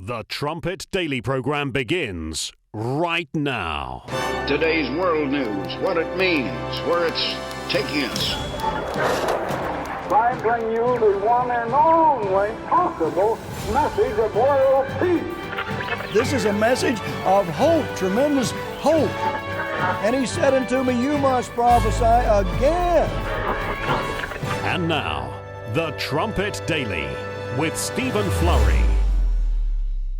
The Trumpet Daily program begins right now. Today's world news, what it means, where it's taking us. I bring you the one and only possible message of world peace. This is a message of hope, tremendous hope. And he said unto me, you must prophesy again. And now, the Trumpet Daily with Stephen Flurry.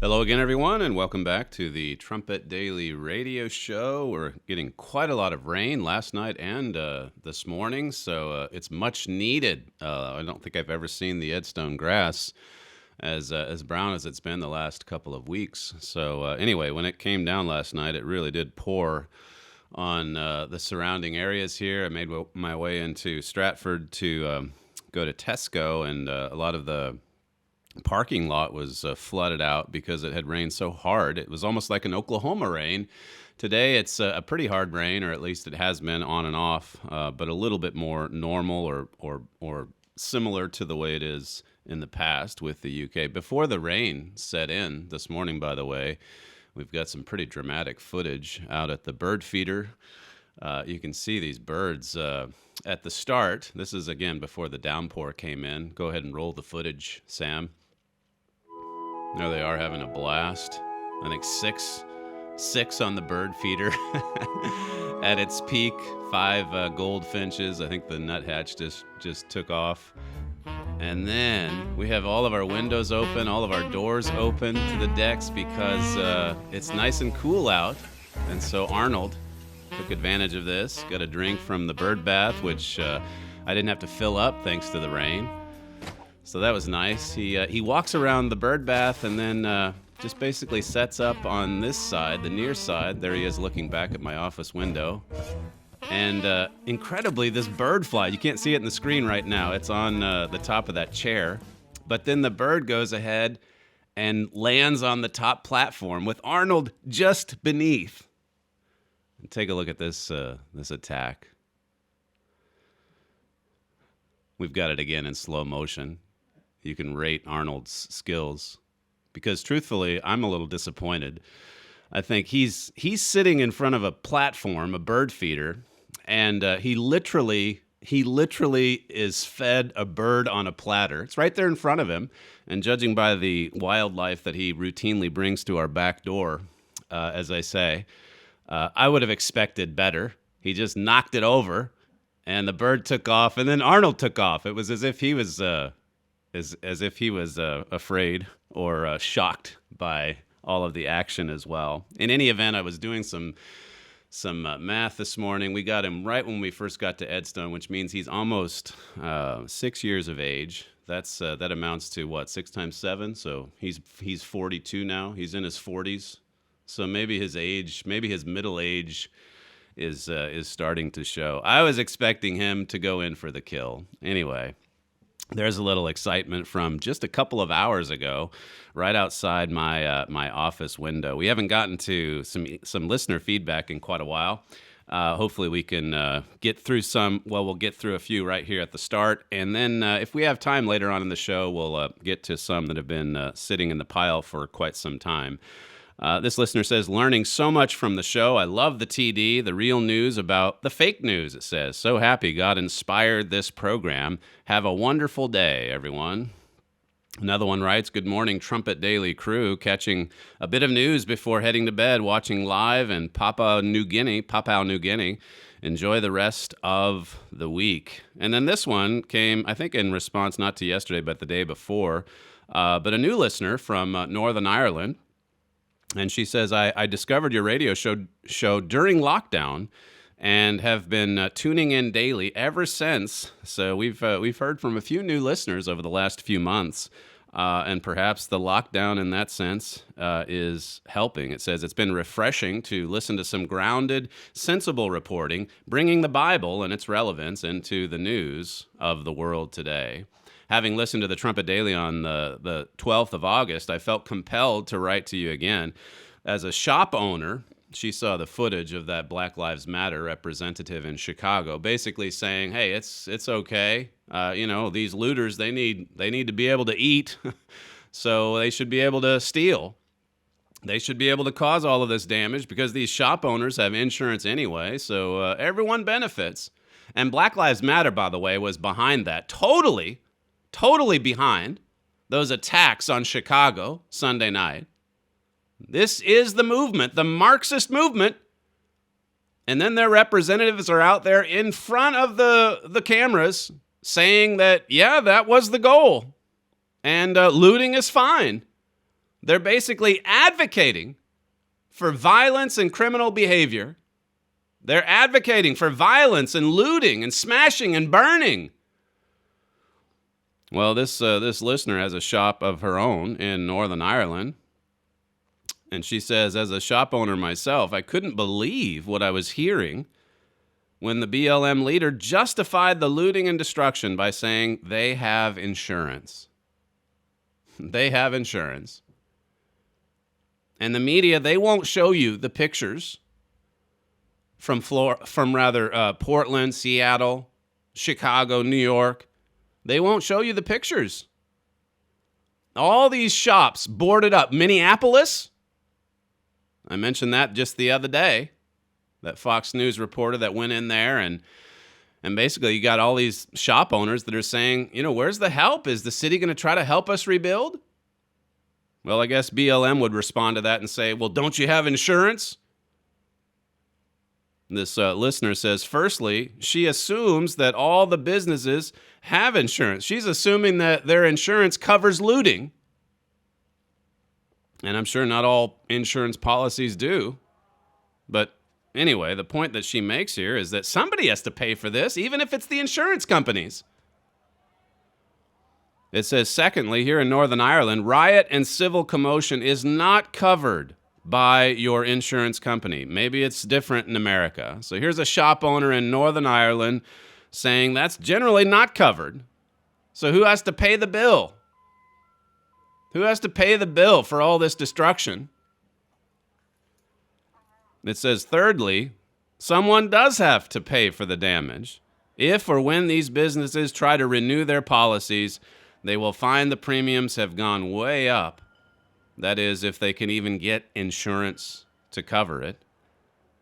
Hello again, everyone, and welcome back to the Trumpet Daily Radio Show. We're getting quite a lot of rain last night and this morning, so it's much needed. I don't think I've ever seen the Edstone grass as brown as it's been the last couple of weeks. So anyway, when it came down last night, it really did pour on the surrounding areas here. I made my way into Stratford to go to Tesco, and a lot of the parking lot was flooded out because it had rained so hard. It was almost like an Oklahoma rain. Today it's a pretty hard rain, or at least it has been on and off, but a little bit more normal or similar to the way it is in the past with the UK. Before the rain set in this morning, by the way, we've got some pretty dramatic footage out at the bird feeder. You can see these birds at the start. This is, again, before the downpour came in. Go ahead and roll the footage, Sam. There they are having a blast. I think six on the bird feeder at its peak. 5 goldfinches. I think the nuthatch just took off. And then we have all of our windows open, all of our doors open to the decks because it's nice and cool out. And so Arnold took advantage of this, got a drink from the bird bath, which I didn't have to fill up thanks to the rain. So that was nice. He walks around the bird bath and then just basically sets up on this side, the near side. There he is looking back at my office window. And incredibly, this bird fly, you can't see it in the screen right now. It's on the top of that chair. But then the bird goes ahead and lands on the top platform with Arnold just beneath. Take a look at this attack. We've got it again in slow motion. You can rate Arnold's skills because, truthfully, I'm a little disappointed. I think he's sitting in front of a platform, a bird feeder, and he literally is fed a bird on a platter. It's right there in front of him, and judging by the wildlife that he routinely brings to our back door, as I say, I would have expected better. He just knocked it over, and the bird took off, and then Arnold took off. It was as if he was afraid or shocked by all of the action as well. In any event, I was doing some math this morning. We got him right when we first got to Edstone, which means he's almost 6 years of age. That amounts to what, 6 times 7? So he's 42 now. He's in his 40s. So maybe his middle age is starting to show. I was expecting him to go in for the kill. Anyway, there's a little excitement from just a couple of hours ago, right outside my office window. We haven't gotten to some listener feedback in quite a while. Hopefully we can get through some. Well, we'll get through a few right here at the start, and then if we have time later on in the show, we'll get to some that have been sitting in the pile for quite some time. This listener says, learning so much from the show. I love the TD, the real news about the fake news, it says. So happy God inspired this program. Have a wonderful day, everyone. Another one writes, good morning, Trumpet Daily crew, catching a bit of news before heading to bed, watching live in Papua New Guinea. Enjoy the rest of the week. And then this one came, I think, in response not to yesterday, but the day before, but a new listener from Northern Ireland. And she says, I discovered your radio show during lockdown and have been tuning in daily ever since. So we've heard from a few new listeners over the last few months, and perhaps the lockdown in that sense is helping. It says it's been refreshing to listen to some grounded, sensible reporting, bringing the Bible and its relevance into the news of the world today. Having listened to the Trumpet Daily on the 12th of August, I felt compelled to write to you again. As a shop owner, she saw the footage of that Black Lives Matter representative in Chicago, basically saying, "Hey, it's okay. These looters, they need to be able to eat." So they should be able to steal. They should be able to cause all of this damage because these shop owners have insurance anyway, so everyone benefits. And Black Lives Matter, by the way, was behind that. Totally behind those attacks on Chicago Sunday night. This is the movement, the Marxist movement. And then their representatives are out there in front of the cameras saying that, yeah, that was the goal. And looting is fine. They're basically advocating for violence and criminal behavior. They're advocating for violence and looting and smashing and burning. Well, this listener has a shop of her own in Northern Ireland. And she says, as a shop owner myself, I couldn't believe what I was hearing when the BLM leader justified the looting and destruction by saying they have insurance. They have insurance. And the media, they won't show you the pictures from Portland, Seattle, Chicago, New York. They won't show you the pictures. All these shops boarded up. Minneapolis, I mentioned that just the other day, that Fox News reporter that went in there and basically you got all these shop owners that are saying, where's the help? Is the city going to try to help us rebuild? Well, I guess BLM would respond to that and say, well, don't you have insurance? This listener says, firstly, she assumes that all the businesses have insurance. She's assuming that their insurance covers looting. And I'm sure not all insurance policies do. But anyway, the point that she makes here is that somebody has to pay for this, even if it's the insurance companies. It says, secondly, here in Northern Ireland, riot and civil commotion is not covered by your insurance company. Maybe it's different in America. So here's a shop owner in Northern Ireland saying that's generally not covered. So who has to pay the bill? Who has to pay the bill for all this destruction? It says, thirdly, someone does have to pay for the damage. If or when these businesses try to renew their policies, they will find the premiums have gone way up. That is, if they can even get insurance to cover it.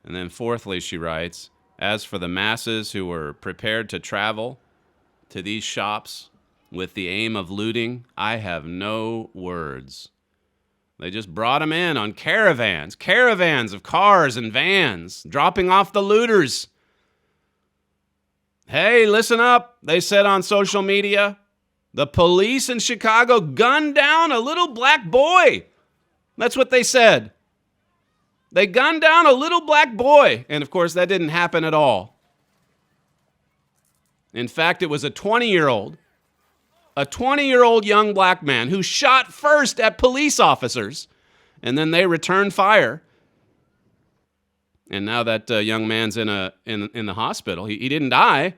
And then fourthly, she writes, as for the masses who were prepared to travel to these shops with the aim of looting, I have no words. They just brought them in on caravans of cars and vans, dropping off the looters. Hey, listen up, they said on social media. The police in Chicago gunned down a little black boy. That's what they said. They gunned down a little black boy. And of course, that didn't happen at all. In fact, it was a 20-year-old young black man who shot first at police officers, and then they returned fire. And now that young man's in the hospital. He didn't die,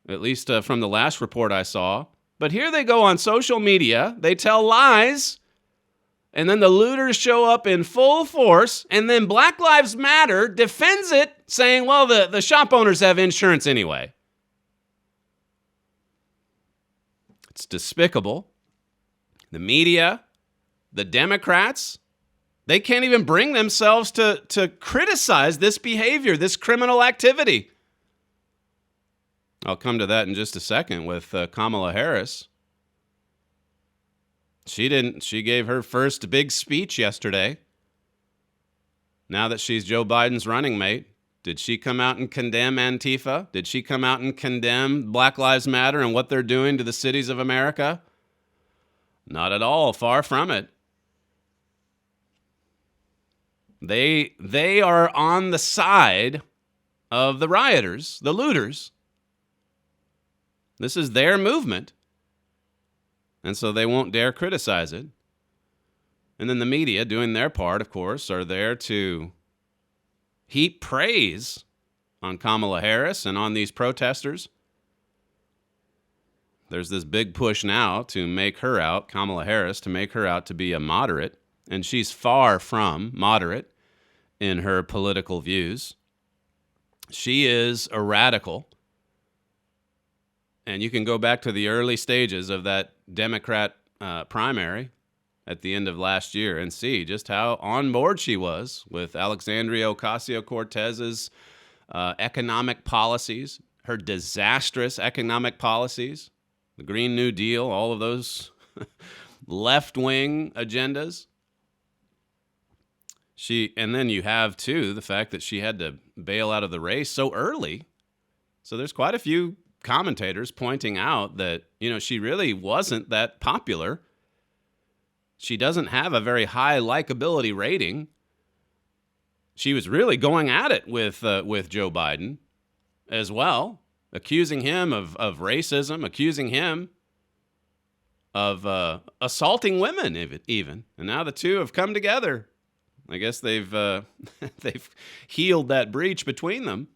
at least from the last report I saw. But here they go on social media. They tell lies. And then the looters show up in full force. And then Black Lives Matter defends it, saying, well, the shop owners have insurance anyway. It's despicable. The media, the Democrats, they can't even bring themselves to criticize this behavior, this criminal activity. I'll come to that in just a second with Kamala Harris. She gave her first big speech yesterday. Now that she's Joe Biden's running mate, did she come out and condemn Antifa? Did she come out and condemn Black Lives Matter and what they're doing to the cities of America? Not at all, far from it. They are on the side of the rioters, the looters. This is their movement. And so they won't dare criticize it. And then the media, doing their part, of course, are there to heap praise on Kamala Harris and on these protesters. There's this big push now to make her out, Kamala Harris, to make her out to be a moderate. And she's far from moderate in her political views. She is a radical. And you can go back to the early stages of that Democrat primary, at the end of last year and see just how on board she was with Alexandria Ocasio-Cortez's economic policies, her disastrous economic policies, the Green New Deal, all of those left-wing agendas. And then you have, too, the fact that she had to bail out of the race so early. So there's quite a few commentators pointing out that, she really wasn't that popular. She doesn't have a very high likability rating. She was really going at it with Joe Biden as well, accusing him of racism, accusing him of assaulting women even. And now the two have come together. I guess they've healed that breach between them.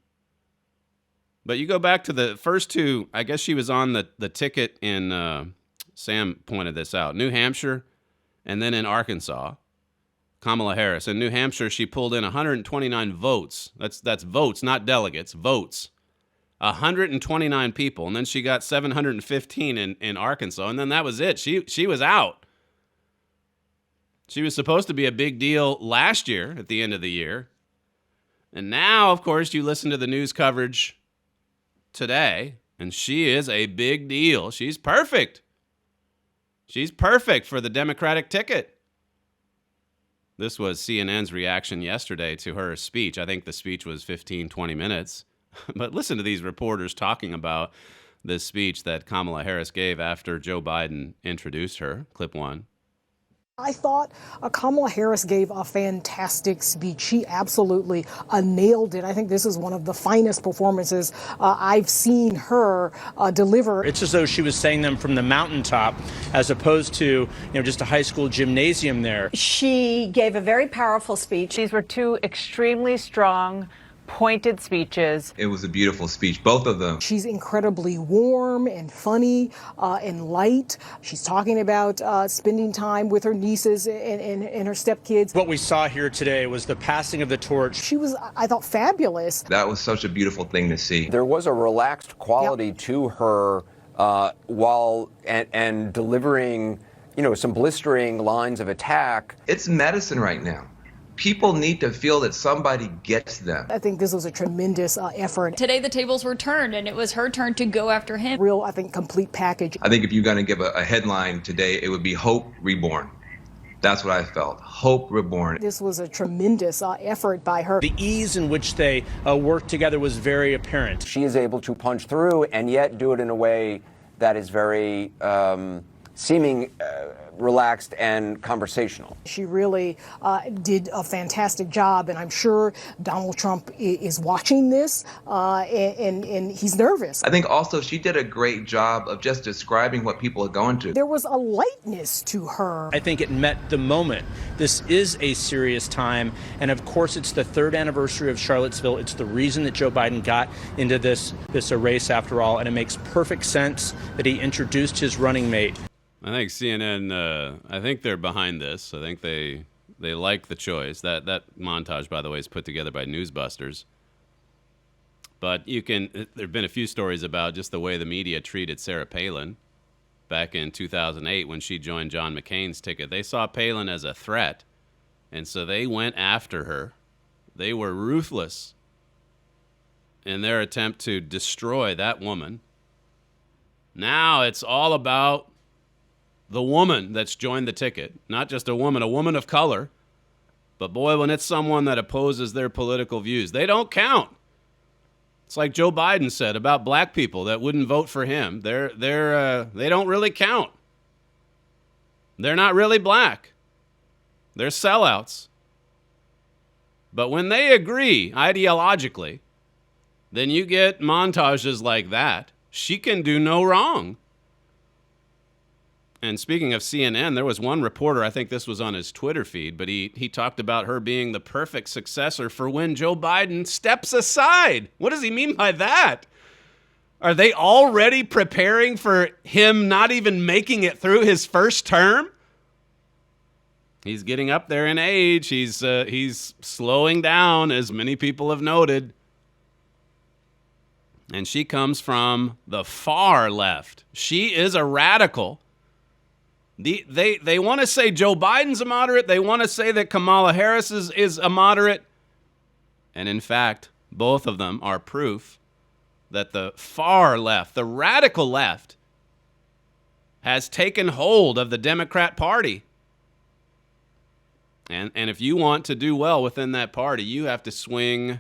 But you go back to the first two, I guess she was on the ticket in, Sam pointed this out, New Hampshire and then in Arkansas, Kamala Harris. In New Hampshire, she pulled in 129 votes. That's votes, not delegates, votes. 129 people. And then she got 715 in Arkansas. And then that was it. She was out. She was supposed to be a big deal last year at the end of the year. And now, of course, you listen to the news coverage today, and she is a big deal. She's perfect. She's perfect for the Democratic ticket. This was CNN's reaction yesterday to her speech. I think the speech was 15, 20 minutes. But listen to these reporters talking about this speech that Kamala Harris gave after Joe Biden introduced her. Clip 1. I thought Kamala Harris gave a fantastic speech. She absolutely nailed it. I think this is one of the finest performances I've seen her deliver. It's as though she was saying them from the mountaintop as opposed to, just a high school gymnasium there. She gave a very powerful speech. These were two extremely strong, pointed speeches. It was a beautiful speech, both of them. She's incredibly warm and funny and light. She's talking about spending time with her nieces and her stepkids. What we saw here today was the passing of the torch. She was, I thought, fabulous. That was such a beautiful thing to see. There was a relaxed quality to her while delivering, some blistering lines of attack. It's medicine right now. People need to feel that somebody gets them. I think this was a tremendous effort. Today the tables were turned and it was her turn to go after him. Real, I think, complete package. I think if you're going to give a headline today, it would be Hope Reborn. That's what I felt. Hope Reborn. This was a tremendous effort by her. The ease in which they worked together was very apparent. She is able to punch through and yet do it in a way that is very seeming relaxed and conversational. She really did a fantastic job, and I'm sure Donald Trump is watching this, and he's nervous. I think also she did a great job of just describing what people are going through. There was a lightness to her. I think it met the moment. This is a serious time, and of course it's the third anniversary of Charlottesville. It's the reason that Joe Biden got into this race after all, and it makes perfect sense that he introduced his running mate. I think CNN, I think they're behind this. I think they like the choice. That montage, by the way, is put together by Newsbusters. But there have been a few stories about just the way the media treated Sarah Palin back in 2008 when she joined John McCain's ticket. They saw Palin as a threat, and so they went after her. They were ruthless in their attempt to destroy that woman. Now it's all about the woman that's joined the ticket. Not just a woman of color. But boy, when it's someone that opposes their political views, they don't count. It's like Joe Biden said about black people that wouldn't vote for him. They don't really count. They're not really black. They're sellouts. But when they agree ideologically, then you get montages like that. She can do no wrong. And speaking of CNN, there was one reporter, I think this was on his Twitter feed, but he talked about her being the perfect successor for when Joe Biden steps aside. What does he mean by that? Are they already preparing for him not even making it through his first term? He's getting up there in age. He's slowing down, as many people have noted. And she comes from the far left. She is a radical. They want to say Joe Biden's a moderate. They want to say that Kamala Harris is a moderate. And in fact, both of them are proof that the far left, the radical left, has taken hold of the Democrat Party. And if you want to do well within that party, you have to swing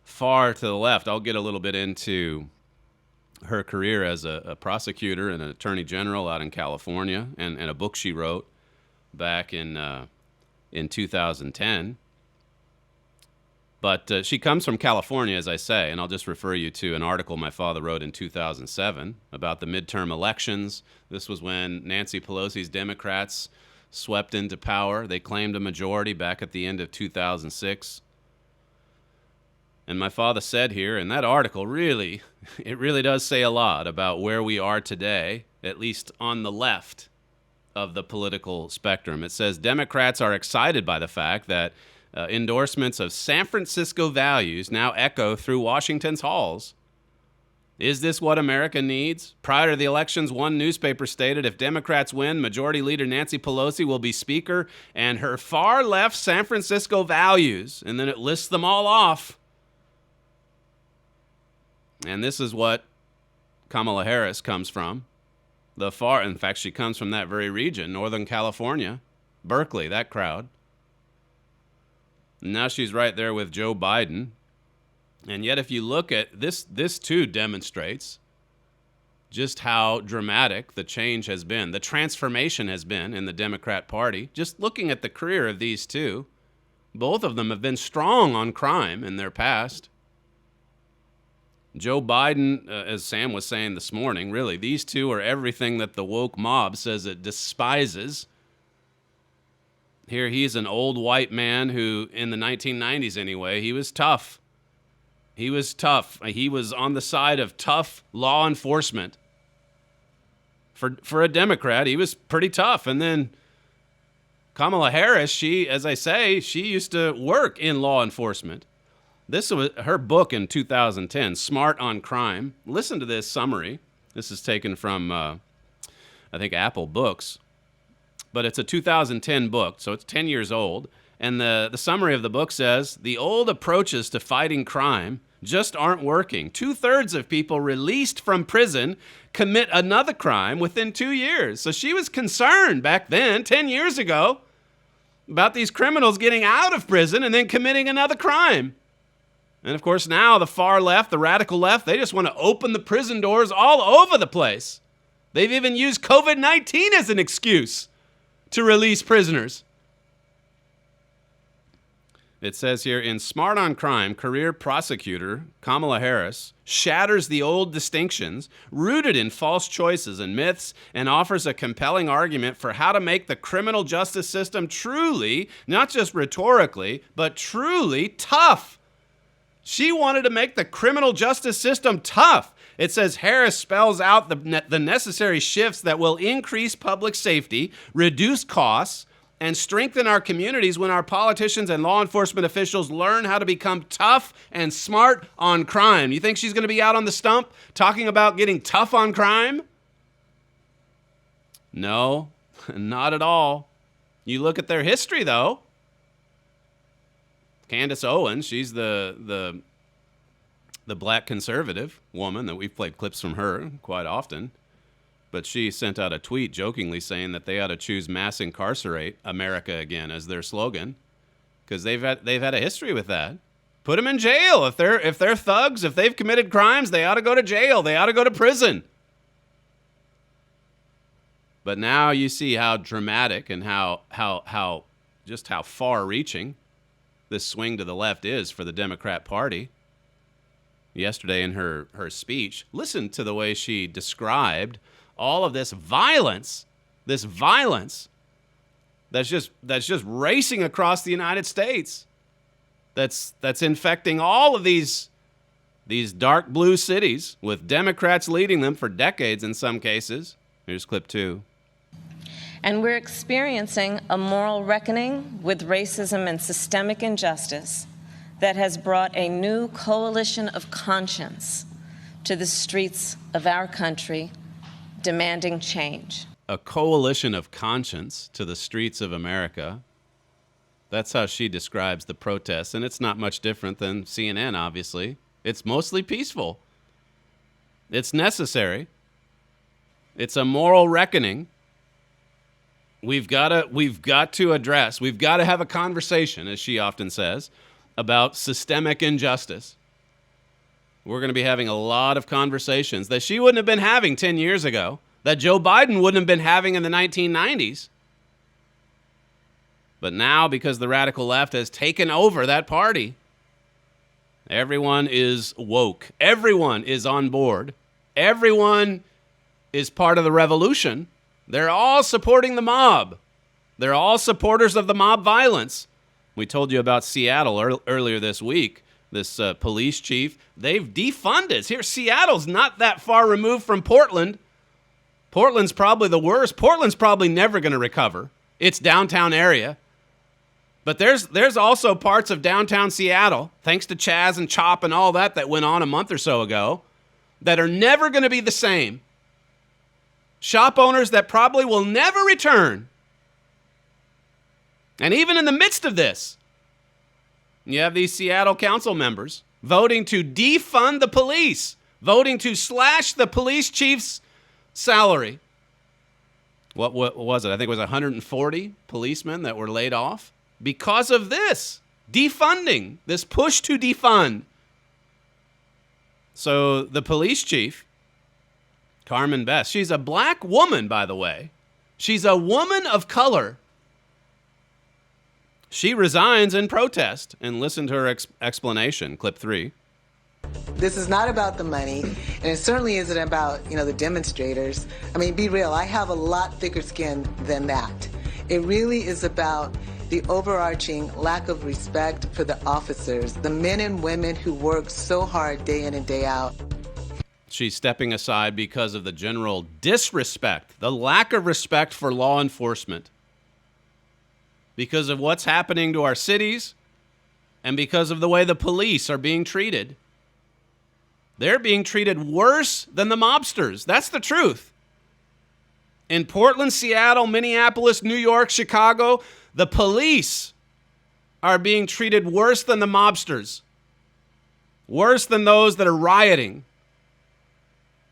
far to the left. I'll get a little bit into her career as a prosecutor and an attorney general out in California, and a book she wrote back in 2010. But she comes from California, as I say, and I'll just refer you to an article my father wrote in 2007 about the midterm elections. This was when Nancy Pelosi's Democrats swept into power. They claimed a majority back at the end of 2006. And my father said here in that article, it really does say a lot about where we are today, at least on the left of the political spectrum. It says Democrats are excited by the fact that endorsements of San Francisco values now echo through Washington's halls. Is this what America needs? Prior to the elections, one newspaper stated if Democrats win, Majority Leader Nancy Pelosi will be Speaker, and her far-left San Francisco values. And then it lists them all off. And this is what Kamala Harris comes from. In fact, she comes from that very region, Northern California, Berkeley, that crowd. And now she's right there with Joe Biden. And yet, if you look at this too demonstrates just how dramatic the change has been, the transformation has been in the Democrat Party. Just looking at the career of these two, both of them have been strong on crime in their past. Joe Biden, as Sam was saying this morning, really, these two are everything that the woke mob says it despises. Here he's an old white man who, in the 1990s anyway, he was tough. He was tough. He was on the side of tough law enforcement. For a Democrat, he was pretty tough. And then Kamala Harris, she, as I say, she used to work in law enforcement. This was her book in 2010, Smart on Crime. Listen to this summary. This is taken from, I think, Apple Books. But it's a 2010 book, so it's 10 years old. And the summary of the book says, the old approaches to fighting crime just aren't working. 2/3 of people released from prison commit another crime within 2 years. So she was concerned back then, 10 years ago, about these criminals getting out of prison and then committing another crime. And of course now the far left, the radical left, they just want to open the prison doors all over the place. They've even used COVID-19 as an excuse to release prisoners. It says here, in Smart on Crime, career prosecutor Kamala Harris shatters the old distinctions rooted in false choices and myths and offers a compelling argument for how to make the criminal justice system truly, not just rhetorically, but truly tough. She wanted to make the criminal justice system tough. It says Harris spells out the necessary shifts that will increase public safety, reduce costs, and strengthen our communities when our politicians and law enforcement officials learn how to become tough and smart on crime. You think she's going to be out on the stump talking about getting tough on crime? No, not at all. You look at their history, though. Candace Owens, she's the black conservative woman that we've played clips from her quite often. But she sent out a tweet jokingly saying that they ought to choose mass incarcerate America again as their slogan, because they've had a history with that. Put them in jail. If they're thugs, if they've committed crimes, they ought to go to jail. They ought to go to prison. But now you see how dramatic and how far-reaching this swing to the left is for the Democrat Party. Yesterday in her speech, listen to the way she described all of this violence that's just racing across the United States, that's infecting all of these dark blue cities with Democrats leading them for decades in some cases. Here's clip 2. And we're experiencing a moral reckoning with racism and systemic injustice that has brought a new coalition of conscience to the streets of our country, demanding change. a coalition of conscience to the streets of America. That's how she describes the protests, and it's not much different than CNN, obviously. It's mostly peaceful. It's necessary. It's a moral reckoning. We've got to address, we've got to have a conversation, as she often says, about systemic injustice. We're going to be having a lot of conversations that she wouldn't have been having 10 years ago, that Joe Biden wouldn't have been having in the 1990s. But now, because the radical left has taken over that party, everyone is woke. Everyone is on board. Everyone is part of the revolution. They're all supporting the mob. They're all supporters of the mob violence. We told you about Seattle earlier this week. This police chief, they've defunded. Here, Seattle's not that far removed from Portland. Portland's probably the worst. Portland's probably never going to recover. It's downtown area. But there's also parts of downtown Seattle, thanks to Chaz and Chop and all that went on a month or so ago, that are never going to be the same. Shop owners that probably will never return. And even in the midst of this, you have these Seattle council members voting to defund the police, voting to slash the police chief's salary. What was it? I think it was 140 policemen that were laid off because of this defunding, this push to defund. So the police chief, Carmen Best, she's a black woman, by the way. She's a woman of color. She resigns in protest, and listen to her explanation. Clip 3. This is not about the money, and it certainly isn't about, the demonstrators. I mean, be real, I have a lot thicker skin than that. It really is about the overarching lack of respect for the officers, the men and women who work so hard day in and day out. She's stepping aside because of the general disrespect, the lack of respect for law enforcement, because of what's happening to our cities and because of the way the police are being treated. They're being treated worse than the mobsters. That's the truth. In Portland, Seattle, Minneapolis, New York, Chicago, the police are being treated worse than the mobsters, worse than those that are rioting.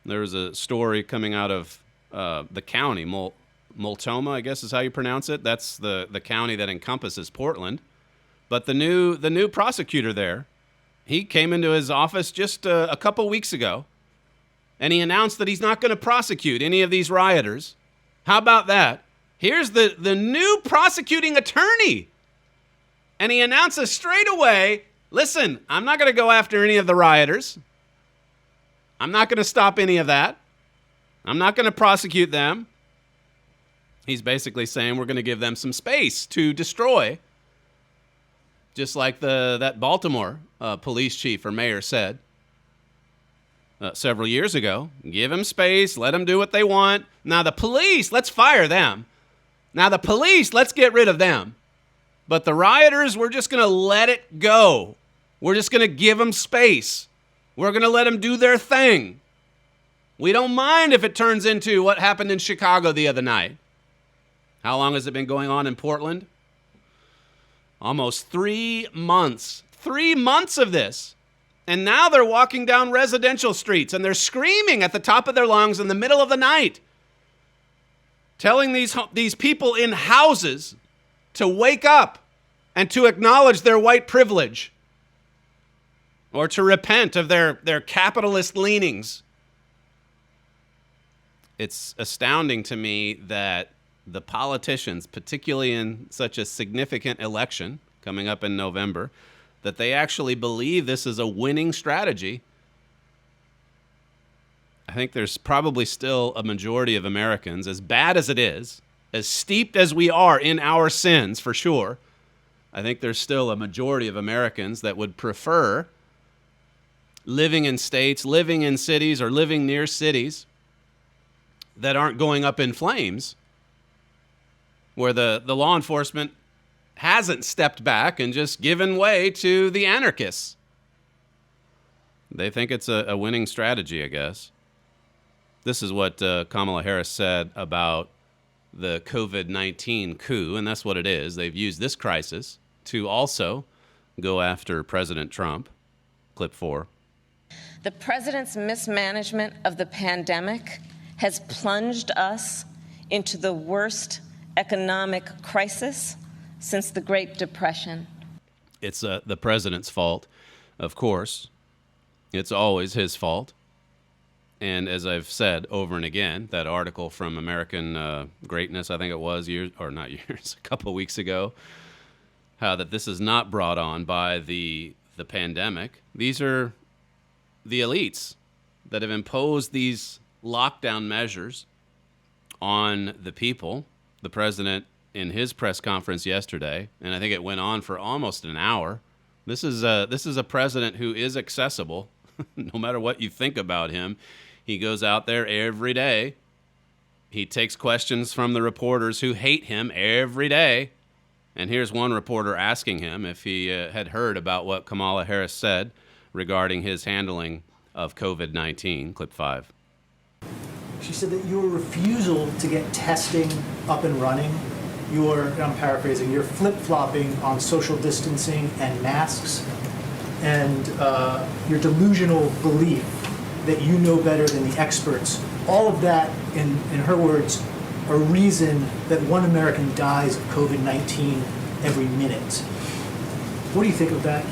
There was a story coming out of the county, Multnomah, I guess is how you pronounce it. That's the county that encompasses Portland. But the new prosecutor there, he came into his office just a couple weeks ago, and he announced that he's not going to prosecute any of these rioters. How about that? Here's the new prosecuting attorney, and he announces straight away, listen, I'm not going to go after any of the rioters. I'm not going to stop any of that. I'm not going to prosecute them. He's basically saying we're going to give them some space to destroy, just like that Baltimore police chief or mayor said several years ago. Give them space, let them do what they want. Now the police, let's fire them. Now the police, let's get rid of them. But the rioters, we're just going to let it go. We're just going to give them space. We're going to let them do their thing. We don't mind if it turns into what happened in Chicago the other night. How long has it been going on in Portland? Almost 3 months. 3 months of this. And now they're walking down residential streets and they're screaming at the top of their lungs in the middle of the night, telling these people in houses to wake up and to acknowledge their white privilege or to repent of their capitalist leanings. It's astounding to me that the politicians, particularly in such a significant election coming up in November, that they actually believe this is a winning strategy. I think there's probably still a majority of Americans, as bad as it is, as steeped as we are in our sins, for sure, I think there's still a majority of Americans that would prefer living in states, living in cities, or living near cities that aren't going up in flames, where the law enforcement hasn't stepped back and just given way to the anarchists. They think it's a winning strategy, I guess. This is what Kamala Harris said about the COVID-19 coup, and that's what it is. They've used this crisis to also go after President Trump. Clip 4. The president's mismanagement of the pandemic has plunged us into the worst economic crisis since the Great Depression. It's the president's fault, of course. It's always his fault. And as I've said over and again, that article from American Greatness, I think it was a couple of weeks ago, how that this is not brought on by the pandemic. These are the elites that have imposed these lockdown measures on the people. The president, in his press conference yesterday, and I think it went on for almost an hour, this is a president who is accessible, no matter what you think about him. He goes out there every day. He takes questions from the reporters who hate him every day. And here's one reporter asking him if he had heard about what Kamala Harris said regarding his handling of COVID-19. Clip 5. She said that your refusal to get testing up and running, I'm paraphrasing, you're flip-flopping on social distancing and masks, and your delusional belief that you know better than the experts, all of that, in her words, a reason that one American dies of COVID-19 every minute. What do you think of that?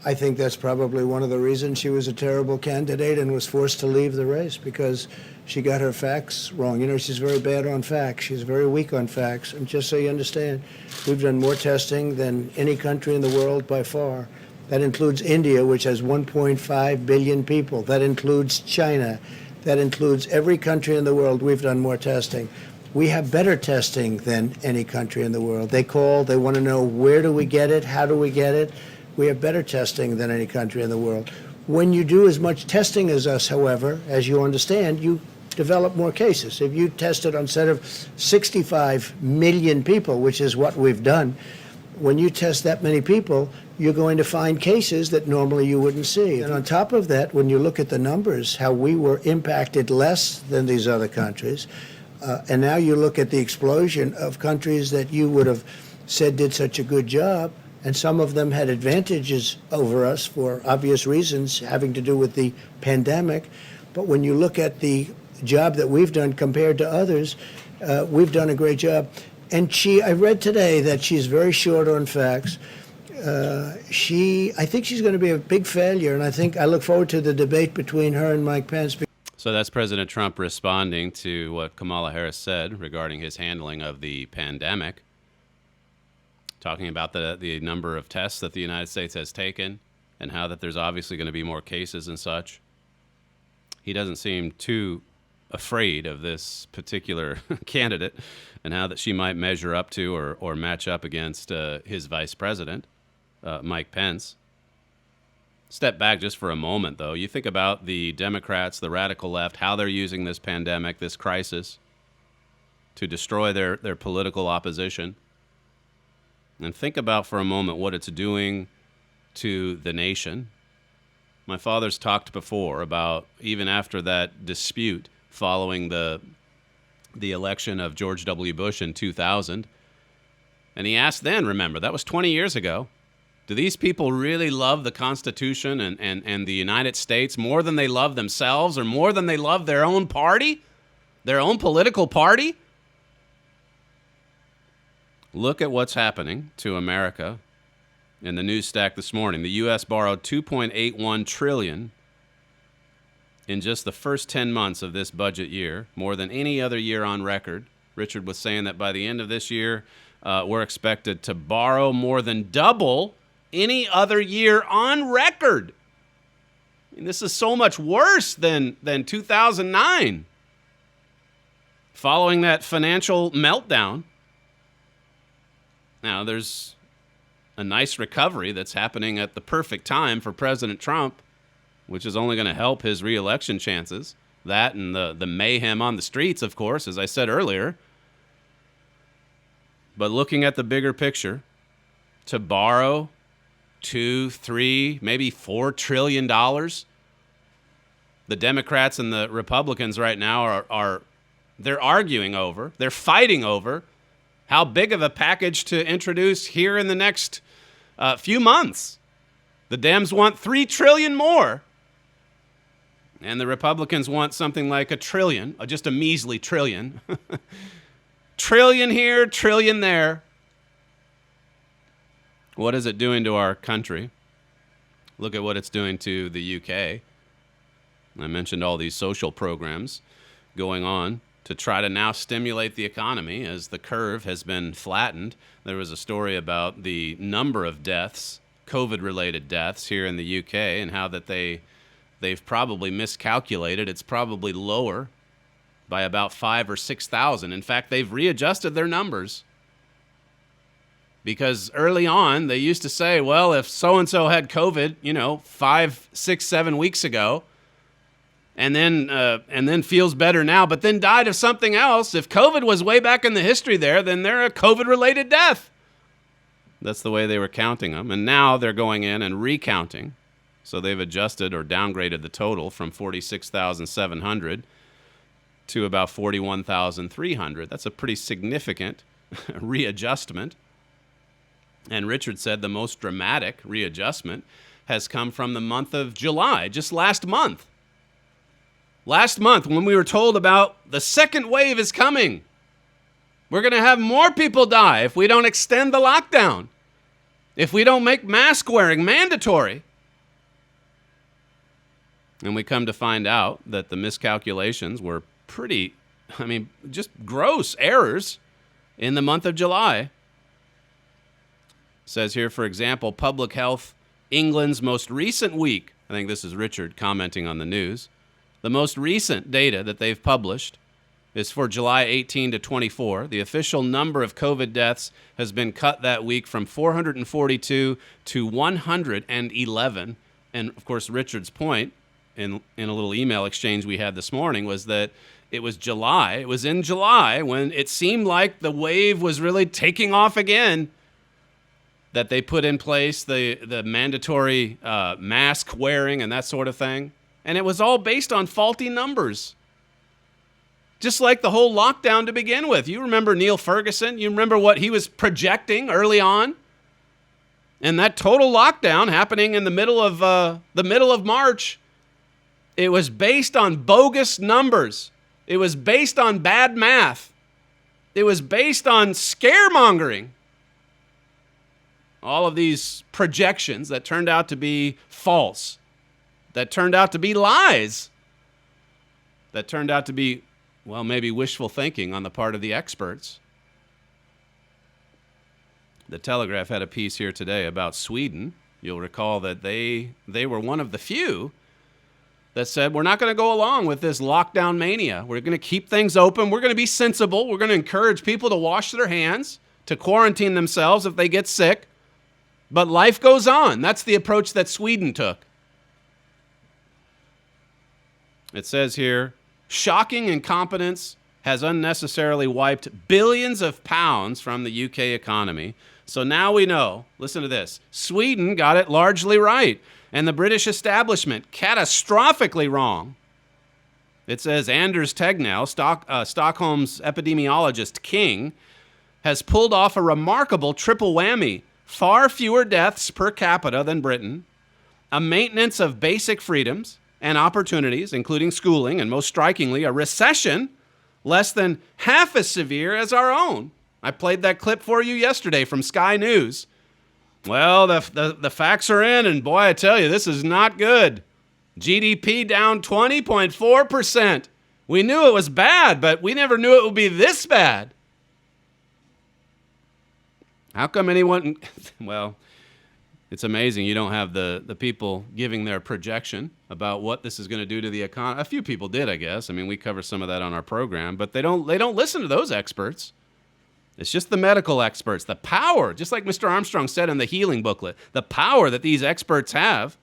I think that's probably one of the reasons she was a terrible candidate and was forced to leave the race, because she got her facts wrong. You know, she's very bad on facts. She's very weak on facts. And just so you understand, we've done more testing than any country in the world by far. That includes India, which has 1.5 billion people. That includes China. That includes every country in the world. We've done more testing. We have better testing than any country in the world. They want to know, where do we get it? How do we get it? We have better testing than any country in the world. When you do as much testing as us, however, as you understand, you develop more cases. If you tested on a set of 65 million people, which is what we've done, when you test that many people, you're going to find cases that normally you wouldn't see. And on top of that, when you look at the numbers, how we were impacted less than these other countries, and now you look at the explosion of countries that you would have said did such a good job, and some of them had advantages over us for obvious reasons having to do with the pandemic. But when you look at the job that we've done compared to others, we've done a great job. And I read today that she's very short on facts. I think she's going to be a big failure, and I look forward to the debate between her and Mike Pence. So that's President Trump responding to what Kamala Harris said regarding his handling of the pandemic, talking about the number of tests that the United States has taken and how that there's obviously going to be more cases and such. He doesn't seem too afraid of this particular candidate and how that she might measure up to or match up against his vice president, Mike Pence. Step back just for a moment, though. You think about the Democrats, the radical left, how they're using this pandemic, this crisis, to destroy their political opposition. And think about for a moment what it's doing to the nation. My father's talked before about, even after that dispute following the election of George W. Bush in 2000, and he asked then, remember, that was 20 years ago, do these people really love the Constitution and the United States more than they love themselves, or more than they love their own party, their own political party? Look at what's happening to America. In the news stack this morning, the U.S. borrowed $2.81 trillion in just the first 10 months of this budget year, more than any other year on record. Richard was saying that by the end of this year, we're expected to borrow more than double any other year on record. I mean, this is so much worse than 2009. Following that financial meltdown, now there's a nice recovery that's happening at the perfect time for President Trump, which is only going to help his re-election chances. That and the mayhem on the streets, of course, as I said earlier. But looking at the bigger picture, to borrow $2, $3, maybe $4 trillion, the Democrats and the Republicans right now are they're arguing over, they're fighting over how big of a package to introduce here in the next few months. The Dems want $3 trillion more. And the Republicans want something like $1 trillion, just a measly trillion. Trillion here, trillion there. What is it doing to our country? Look at what it's doing to the UK. I mentioned all these social programs going on to try to now stimulate the economy as the curve has been flattened. There was a story about the number of deaths, COVID-related deaths here in the UK, and how that they've probably miscalculated. It's probably lower by about 5,000 or 6,000. In fact, they've readjusted their numbers. Because early on, they used to say, well, if so-and-so had COVID, 5, 6, 7 weeks ago, and then feels better now, but then died of something else, if COVID was way back in the history there, then they're a COVID-related death. That's the way they were counting them. And now they're going in and recounting. So they've adjusted or downgraded the total from 46,700 to about 41,300. That's a pretty significant readjustment. And Richard said the most dramatic readjustment has come from the month of July, just last month. Last month, when we were told about the second wave is coming. We're going to have more people die if we don't extend the lockdown, if we don't make mask wearing mandatory. And we come to find out that the miscalculations were just gross errors in the month of July. It says here, for example, Public Health, England's most recent week. I think this is Richard commenting on the news. The most recent data that they've published is for July 18 to 24. The official number of COVID deaths has been cut that week from 442 to 111. And, of course, Richard's point in a little email exchange we had this morning was that it was July. It was in July when it seemed like the wave was really taking off again that they put in place the mandatory mask wearing and that sort of thing. And it was all based on faulty numbers. Just like the whole lockdown to begin with. You remember Neil Ferguson? You remember what he was projecting early on? And that total lockdown happening in the middle of March, it was based on bogus numbers. It was based on bad math. It was based on scaremongering. All of these projections that turned out to be false, that turned out to be lies, that turned out to be, well, maybe wishful thinking on the part of the experts. The Telegraph had a piece here today about Sweden. You'll recall that they were one of the few that said, we're not going to go along with this lockdown mania. We're going to keep things open. We're going to be sensible. We're going to encourage people to wash their hands, to quarantine themselves if they get sick. But life goes on. That's the approach that Sweden took. It says here, shocking incompetence has unnecessarily wiped billions of pounds from the UK economy. So now we know, listen to this, Sweden got it largely right, and the British establishment catastrophically wrong. It says Anders Tegnell, Stockholm's epidemiologist king, has pulled off a remarkable triple whammy. Far fewer deaths per capita than Britain, a maintenance of basic freedoms and opportunities, including schooling, and most strikingly, a recession less than half as severe as our own. I played that clip for you yesterday from Sky News. Well, the facts are in, and boy, I tell you, this is not good. GDP down 20.4%. We knew it was bad, but we never knew it would be this bad. How come anyone, well, it's amazing you don't have the people giving their projection about what this is going to do to the economy. A few people did, I guess. I mean, we cover some of that on our program, but they don't listen to those experts. It's just the medical experts, the power, just like Mr. Armstrong said in the healing booklet, the power that these experts have.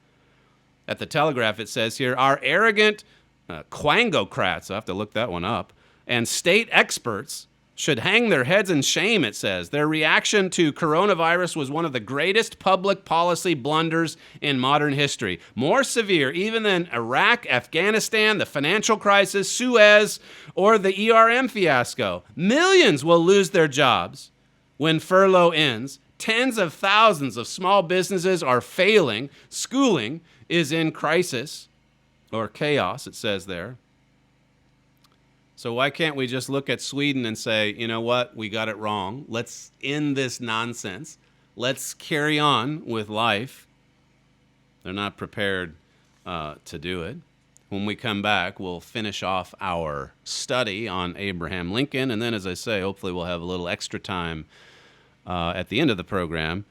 At the Telegraph, it says here, our arrogant quangocrats, I'll have to look that one up, and state experts should hang their heads in shame, it says. Their reaction to coronavirus was one of the greatest public policy blunders in modern history. More severe even than Iraq, Afghanistan, the financial crisis, Suez, or the ERM fiasco. Millions will lose their jobs when furlough ends. Tens of thousands of small businesses are failing. Schooling is in crisis, or chaos, it says there. So why can't we just look at Sweden and say, you know what, we got it wrong. Let's end this nonsense. Let's carry on with life. They're not prepared to do it. When we come back, we'll finish off our study on Abraham Lincoln. And then, as I say, hopefully we'll have a little extra time at the end of the program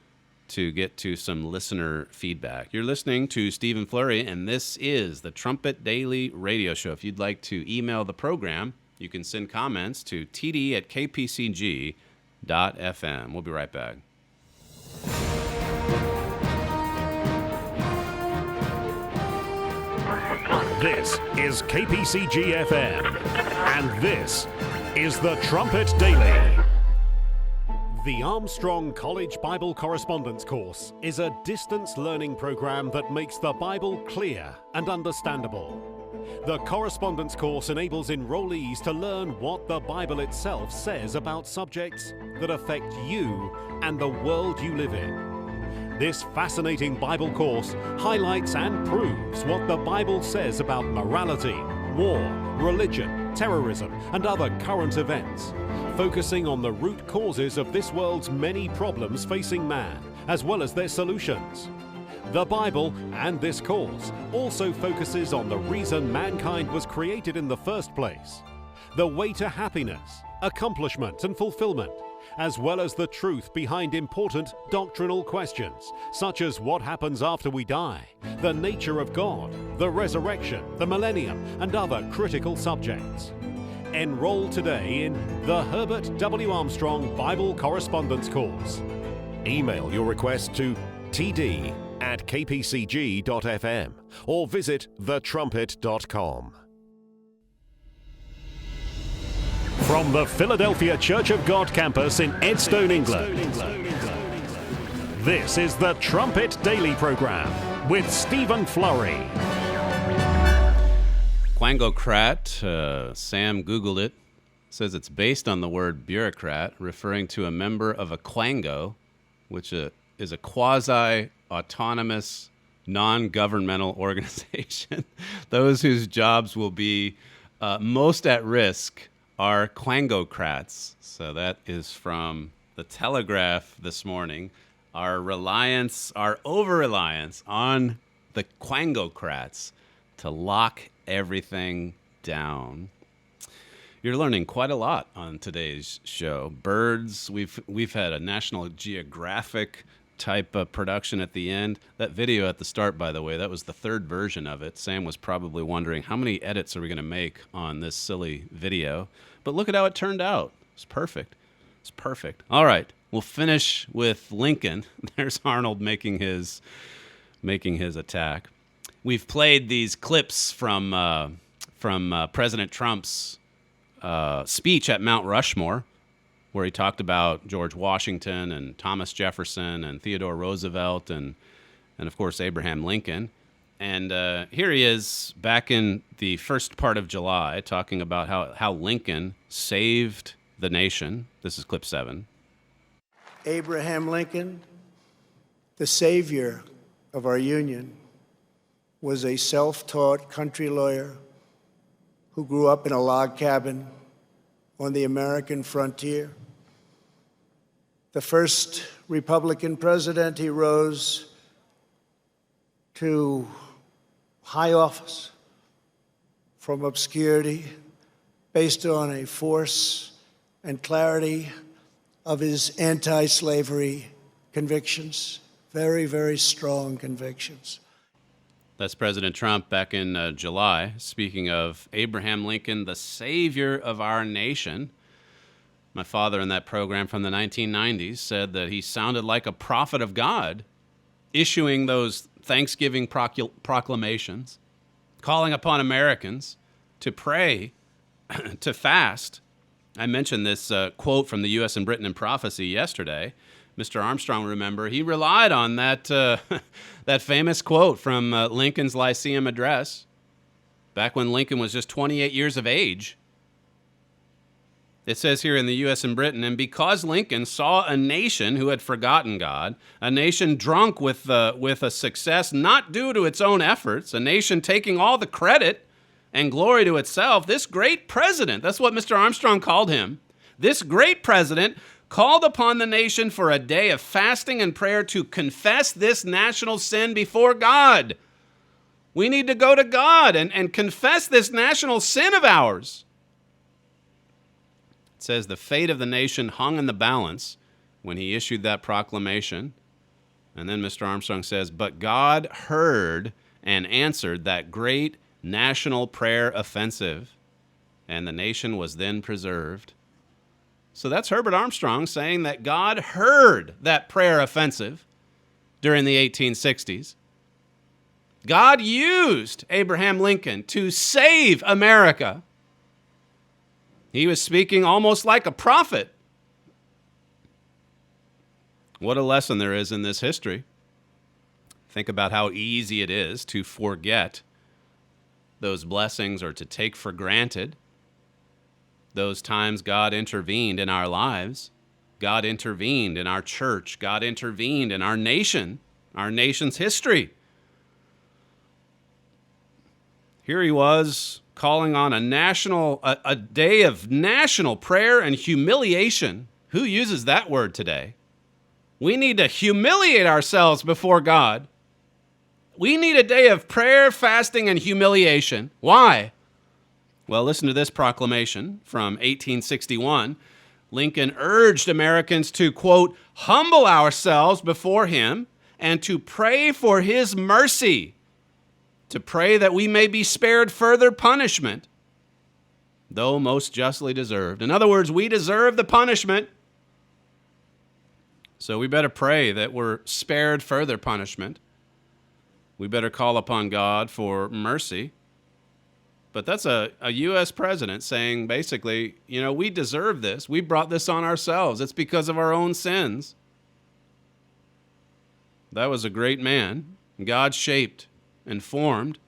to get to some listener feedback. You're listening to Stephen Flurry, and this is the Trumpet Daily Radio Show. If you'd like to email the program, you can send comments to td@kpcg.fm. We'll be right back. This is KPCG-FM, and this is the Trumpet Daily. The Armstrong College Bible Correspondence Course is a distance learning program that makes the Bible clear and understandable. The correspondence course enables enrollees to learn what the Bible itself says about subjects that affect you and the world you live in. This fascinating Bible course highlights and proves what the Bible says about morality, war, religion, terrorism, and other current events, focusing on the root causes of this world's many problems facing man, as well as their solutions. The Bible and this course also focuses on the reason mankind was created in the first place, the way to happiness, accomplishment, and fulfillment, as well as the truth behind important doctrinal questions, such as what happens after we die, the nature of God, the resurrection, the millennium, and other critical subjects. Enroll today in the Herbert W. Armstrong Bible Correspondence Course. Email your request to td@kpcg.fm or visit thetrumpet.com. From the Philadelphia Church of God campus in Edstone, England, this is the Trumpet Daily Program with Stephen Flurry. Quangocrat, Sam Googled it, says it's based on the word bureaucrat, referring to a member of a quango, which is a quasi-autonomous, non-governmental organization. Those whose jobs will be most at risk are quangocrats. So that is from the Telegraph this morning. Our over-reliance on the quangocrats to lock everything down. You're learning quite a lot on today's show. Birds, we've had a National Geographic type of production at the end. That video at the start, by the way, that was the third version of it. Sam was probably wondering, how many edits are we going to make on this silly video? But look at how it turned out. It's perfect. It's perfect. All right, we'll finish with Lincoln. There's Arnold making his attack. We've played these clips from President Trump's speech at Mount Rushmore, where he talked about George Washington and Thomas Jefferson and Theodore Roosevelt and of course Abraham Lincoln. And here he is back in the first part of July talking about how Lincoln saved the nation. This is clip 7. Abraham Lincoln, the savior of our Union, was a self-taught country lawyer who grew up in a log cabin on the American frontier. The first Republican president, he rose to high office from obscurity based on a force and clarity of his anti-slavery convictions, very, very strong convictions. That's President Trump back in July, speaking of Abraham Lincoln, the savior of our nation. My father in that program from the 1990s said that he sounded like a prophet of God, issuing those Thanksgiving proclamations, calling upon Americans to pray, to fast, I mentioned this quote from the U.S. and Britain in Prophecy yesterday. Mr. Armstrong, remember, he relied on that that famous quote from Lincoln's Lyceum Address, back when Lincoln was just 28 years of age. It says here in the U.S. and Britain, and because Lincoln saw a nation who had forgotten God, a nation drunk with a success not due to its own efforts, a nation taking all the credit and glory to itself, this great president, that's what Mr. Armstrong called him, this great president called upon the nation for a day of fasting and prayer to confess this national sin before God. We need to go to God and confess this national sin of ours. It says the fate of the nation hung in the balance when he issued that proclamation. And then Mr. Armstrong says, but God heard and answered that great national prayer offensive, and the nation was then preserved. So that's Herbert Armstrong saying that God heard that prayer offensive during the 1860s. God used Abraham Lincoln to save America. He was speaking almost like a prophet. What a lesson there is in this history. Think about how easy it is to forget those blessings or to take for granted those times God intervened in our lives. God intervened in our church. God intervened in our nation, our nation's history. Here he was calling on a day of national prayer and humiliation. Who uses that word today? We need to humiliate ourselves before God. We need a day of prayer, fasting, and humiliation. Why? Well, listen to this proclamation from 1861. Lincoln urged Americans to, quote, humble ourselves before him and to pray for his mercy, to pray that we may be spared further punishment, though most justly deserved. In other words, we deserve the punishment, so we better pray that we're spared further punishment. We better call upon God for mercy. But that's a U.S. president saying, basically, we deserve this. We brought this on ourselves. It's because of our own sins. That was a great man. God shaped and formed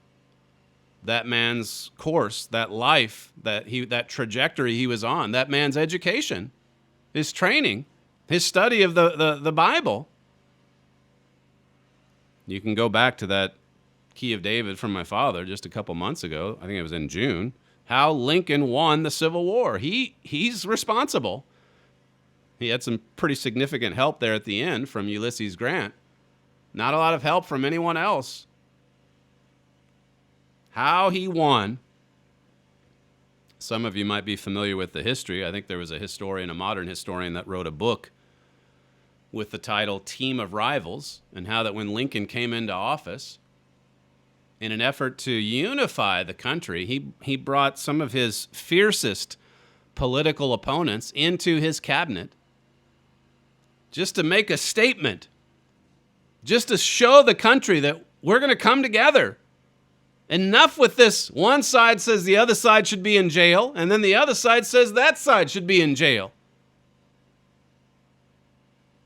that man's course, that life, that trajectory he was on, that man's education, his training, his study of the Bible. You can go back to that Key of David from my father just a couple months ago. I think it was in June. How Lincoln won the Civil War. He's responsible. He had some pretty significant help there at the end from Ulysses Grant. Not a lot of help from anyone else. How he won. Some of you might be familiar with the history. I think there was a modern historian, that wrote a book with the title Team of Rivals, and how that when Lincoln came into office, in an effort to unify the country, he brought some of his fiercest political opponents into his cabinet just to make a statement, just to show the country that we're going to come together. Enough with this. One side says the other side should be in jail, and then the other side says that side should be in jail.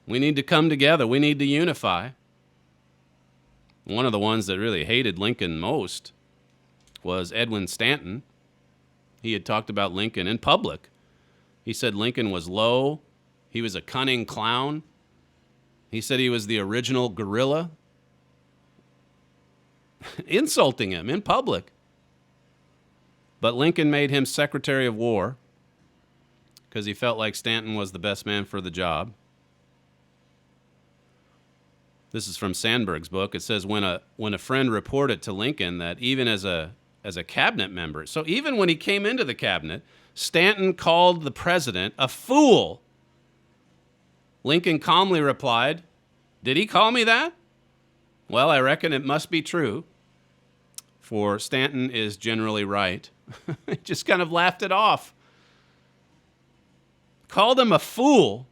We need to come together. We need to unify. One of the ones that really hated Lincoln most was Edwin Stanton. He had talked about Lincoln in public. He said Lincoln was low. He was a cunning clown. He said he was the original gorilla. Insulting him in public. But Lincoln made him Secretary of War because he felt like Stanton was the best man for the job. This is from Sandberg's book. It says when a friend reported to Lincoln that even as a cabinet member, so even when he came into the cabinet, Stanton called the president a fool. Lincoln calmly replied, "Did he call me that? Well, I reckon it must be true, for Stanton is generally right." Just kind of laughed it off. Called him a fool.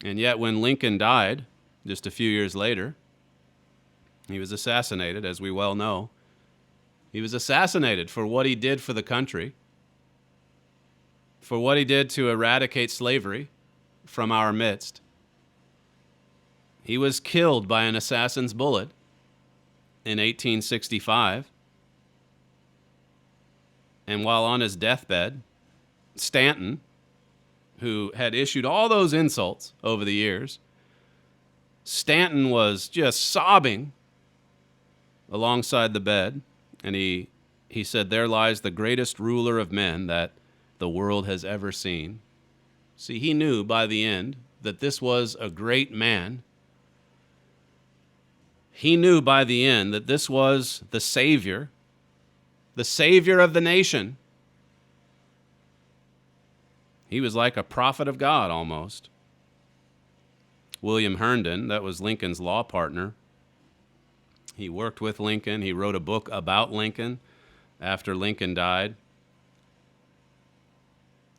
And yet when Lincoln died, just a few years later, he was assassinated, as we well know. He was assassinated for what he did for the country, for what he did to eradicate slavery from our midst. He was killed by an assassin's bullet in 1865. And while on his deathbed, Stanton, who had issued all those insults over the years, Stanton was just sobbing alongside the bed, and he said, "There lies the greatest ruler of men that the world has ever seen." See, he knew by the end that this was a great man. He knew by the end that this was the Savior of the nation. He was like a prophet of God almost. William Herndon, that was Lincoln's law partner, he worked with Lincoln. He wrote a book about Lincoln after Lincoln died.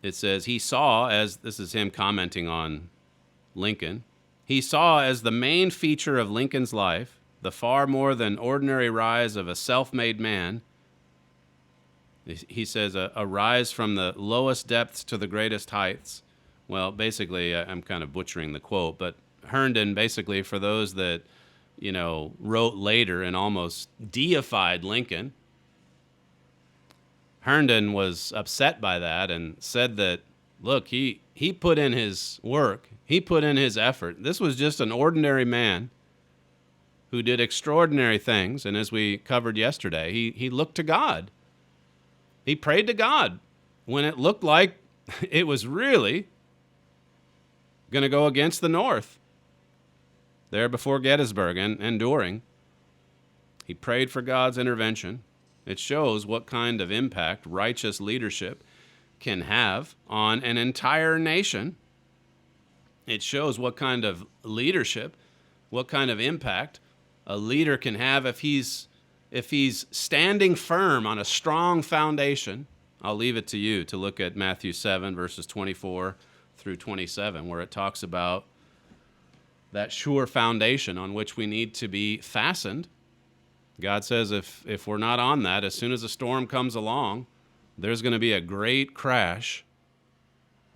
It says, he saw, as this is him commenting on Lincoln, he saw as the main feature of Lincoln's life the far more than ordinary rise of a self-made man. He says, a rise from the lowest depths to the greatest heights. Well, basically, I'm kind of butchering the quote, but Herndon, basically, for those that, wrote later and almost deified Lincoln, Herndon was upset by that and said that, look, he put in his work. He put in his effort. This was just an ordinary man who did extraordinary things. And as we covered yesterday, he looked to God. He prayed to God when it looked like it was really going to go against the North. There before Gettysburg and during, he prayed for God's intervention. It shows what kind of impact righteous leadership can have on an entire nation. It shows what kind of leadership, what kind of impact a leader can have if he's standing firm on a strong foundation. I'll leave it to you to look at Matthew 7, verses 24 through 27, where it talks about that sure foundation on which we need to be fastened. God says if we're not on that, as soon as a storm comes along, there's going to be a great crash.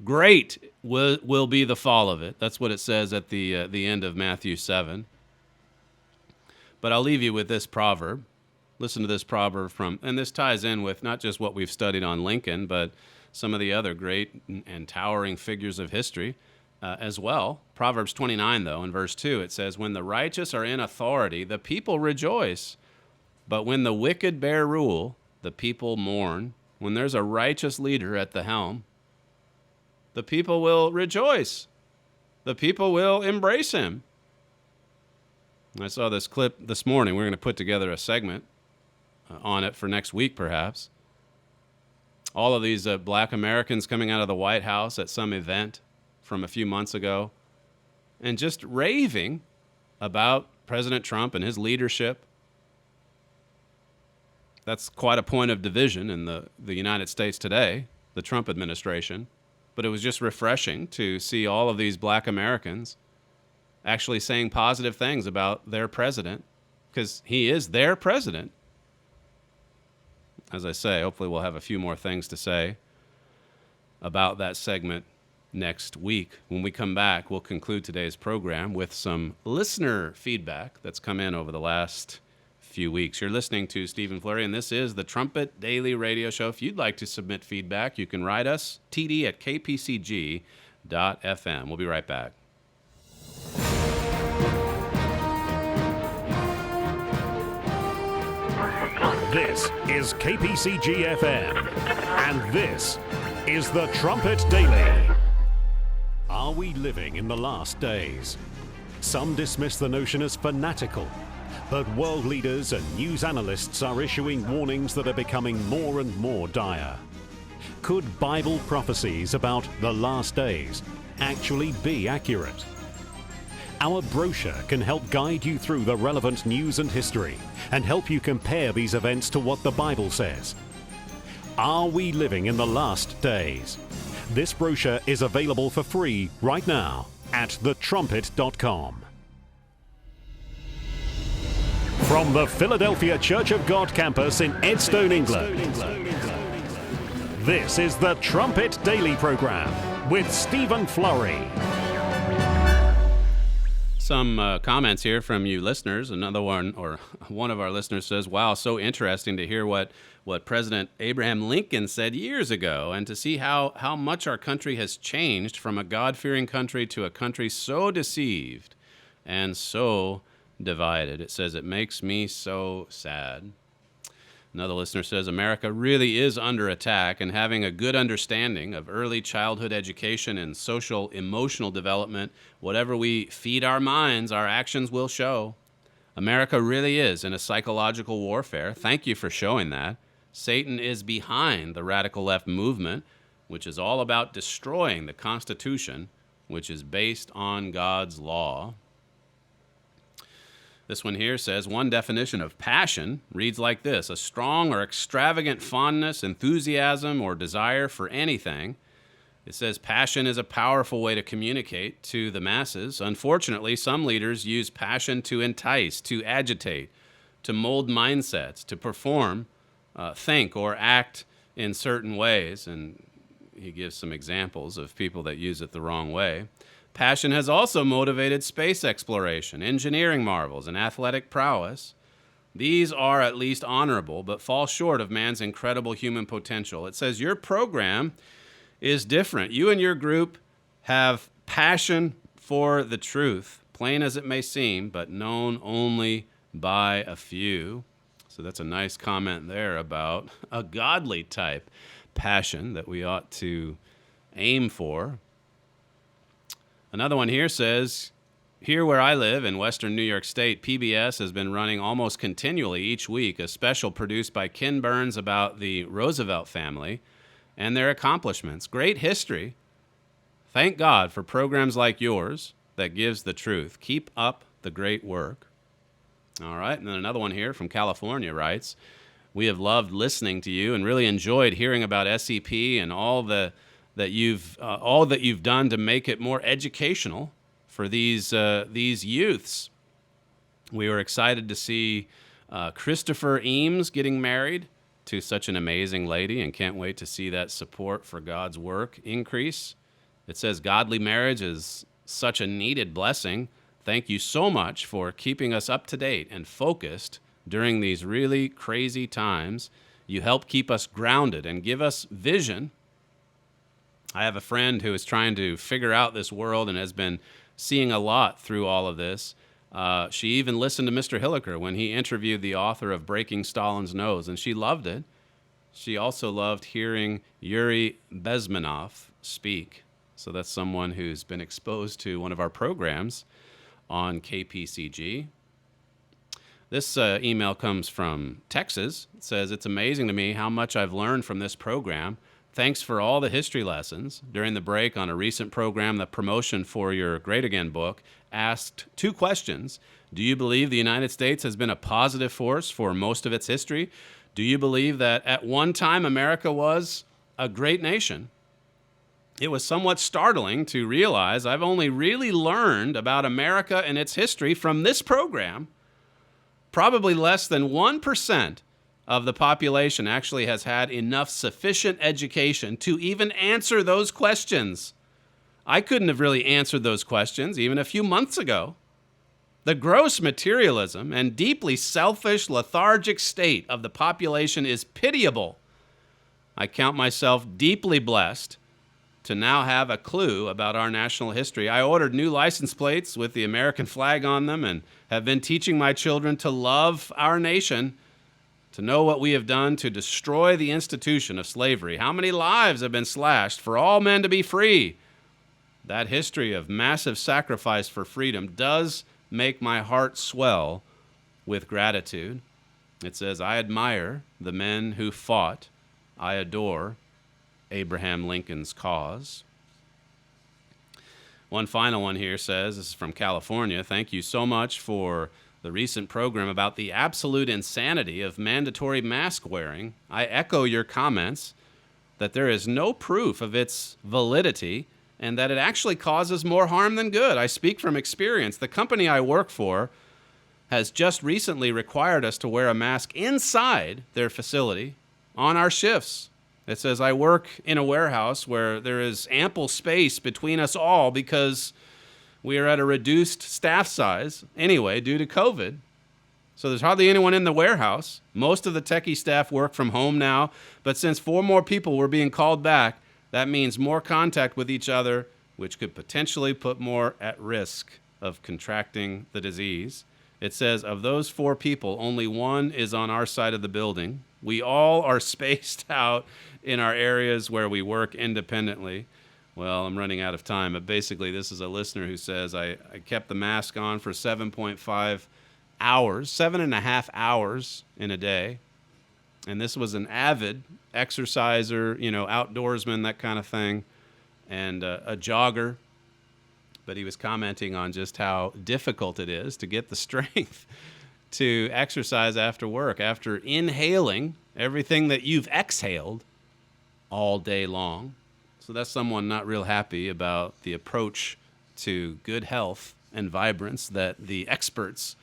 Great will be the fall of it. That's what it says at the end of Matthew 7. But I'll leave you with this proverb. Listen to this proverb and this ties in with not just what we've studied on Lincoln, but some of the other great and towering figures of history as well. Proverbs 29, though, in verse 2, it says, "When the righteous are in authority, the people rejoice. But when the wicked bear rule, the people mourn." When there's a righteous leader at the helm, the people will rejoice. The people will embrace him. I saw this clip this morning. We're going to put together a segment on it for next week, perhaps. All of these black Americans coming out of the White House at some event from a few months ago and just raving about President Trump and his leadership. That's quite a point of division in the United States today, the Trump administration. But it was just refreshing to see all of these black Americans actually saying positive things about their president, because he is their president. As I say, hopefully we'll have a few more things to say about that segment next week. When we come back, we'll conclude today's program with some listener feedback that's come in over the last few weeks. You're listening to Stephen Flurry, and this is the Trumpet Daily Radio Show. If you'd like to submit feedback, you can write us, td@kpcg.fm. We'll be right back. This is KPCG-FM, and this is the Trumpet Daily. Are we living in the last days? Some dismiss the notion as fanatical, but world leaders and news analysts are issuing warnings that are becoming more and more dire. Could Bible prophecies about the last days actually be accurate? Our brochure can help guide you through the relevant news and history and help you compare these events to what the Bible says. Are we living in the last days? This brochure is available for free right now at thetrumpet.com. From the Philadelphia Church of God campus in Edstone, England, this is the Trumpet Daily Program with Stephen Flurry. Some comments here from you listeners. Another one, or one of our listeners says, wow, so interesting to hear what President Abraham Lincoln said years ago, and to see how much our country has changed from a God-fearing country to a country so deceived and so divided. It says, it makes me so sad. Another listener says, America really is under attack, and having a good understanding of early childhood education and social emotional development, whatever we feed our minds, our actions will show. America really is in a psychological warfare. Thank you for showing that. Satan is behind the radical left movement, which is all about destroying the Constitution, which is based on God's law. This one here says, one definition of passion reads like this: a strong or extravagant fondness, enthusiasm, or desire for anything. It says passion is a powerful way to communicate to the masses. Unfortunately, some leaders use passion to entice, to agitate, to mold mindsets, to perform, think, or act in certain ways. And he gives some examples of people that use it the wrong way. Passion has also motivated space exploration, engineering marvels, and athletic prowess. These are at least honorable, but fall short of man's incredible human potential. It says your program is different. You and your group have passion for the truth, plain as it may seem, but known only by a few. So that's a nice comment there about a godly type passion that we ought to aim for. Another one here says, here where I live in western New York State, PBS has been running almost continually each week a special produced by Ken Burns about the Roosevelt family and their accomplishments. Great history. Thank God for programs like yours that gives the truth. Keep up the great work. All right, and then another one here from California writes, we have loved listening to you and really enjoyed hearing about SEP and all that you've done to make it more educational for these youths. We were excited to see Christopher Eames getting married to such an amazing lady, and can't wait to see that support for God's work increase. It says godly marriage is such a needed blessing. Thank you so much for keeping us up to date and focused during these really crazy times. You help keep us grounded and give us vision. I have a friend who is trying to figure out this world and has been seeing a lot through all of this. She even listened to Mr. Hilliker when he interviewed the author of Breaking Stalin's Nose, and she loved it. She also loved hearing Yuri Bezmenov speak. So that's someone who's been exposed to one of our programs on KPCG. This email comes from Texas. It says, it's amazing to me how much I've learned from this program. Thanks for all the history lessons. During the break on a recent program, the promotion for your Great Again book asked two questions. Do you believe the United States has been a positive force for most of its history? Do you believe that at one time America was a great nation? It was somewhat startling to realize I've only really learned about America and its history from this program. Probably less than 1% of the population actually has had enough sufficient education to even answer those questions. I couldn't have really answered those questions even a few months ago. The gross materialism and deeply selfish, lethargic state of the population is pitiable. I count myself deeply blessed to now have a clue about our national history. I ordered new license plates with the American flag on them and have been teaching my children to love our nation, to know what we have done to destroy the institution of slavery. How many lives have been slashed for all men to be free? That history of massive sacrifice for freedom does make my heart swell with gratitude. It says, I admire the men who fought. I adore Abraham Lincoln's cause. One final one here says, this is from California, thank you so much for the recent program about the absolute insanity of mandatory mask wearing. I echo your comments that there is no proof of its validity and that it actually causes more harm than good. I speak from experience. The company I work for has just recently required us to wear a mask inside their facility on our shifts. It says, I work in a warehouse where there is ample space between us all because we are at a reduced staff size anyway due to COVID. So there's hardly anyone in the warehouse. Most of the techie staff work from home now, but since 4 more people were being called back, that means more contact with each other, which could potentially put more at risk of contracting the disease. It says, of those 4 people, only 1 is on our side of the building. We all are spaced out in our areas where we work independently. Well, I'm running out of time, but basically this is a listener who says, I kept the mask on for 7.5 hours, 7.5 hours in a day. And this was an avid exerciser, outdoorsman, that kind of thing, and a jogger. But he was commenting on just how difficult it is to get the strength to exercise after work, after inhaling everything that you've exhaled all day long. So that's someone not real happy about the approach to good health and vibrance that the experts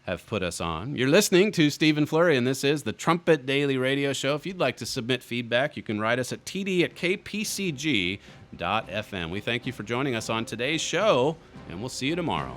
have put us on. You're listening to Stephen Flurry, and this is the Trumpet Daily Radio Show. If you'd like to submit feedback, you can write us at td@kpcg.fm. We thank you for joining us on today's show, and we'll see you tomorrow.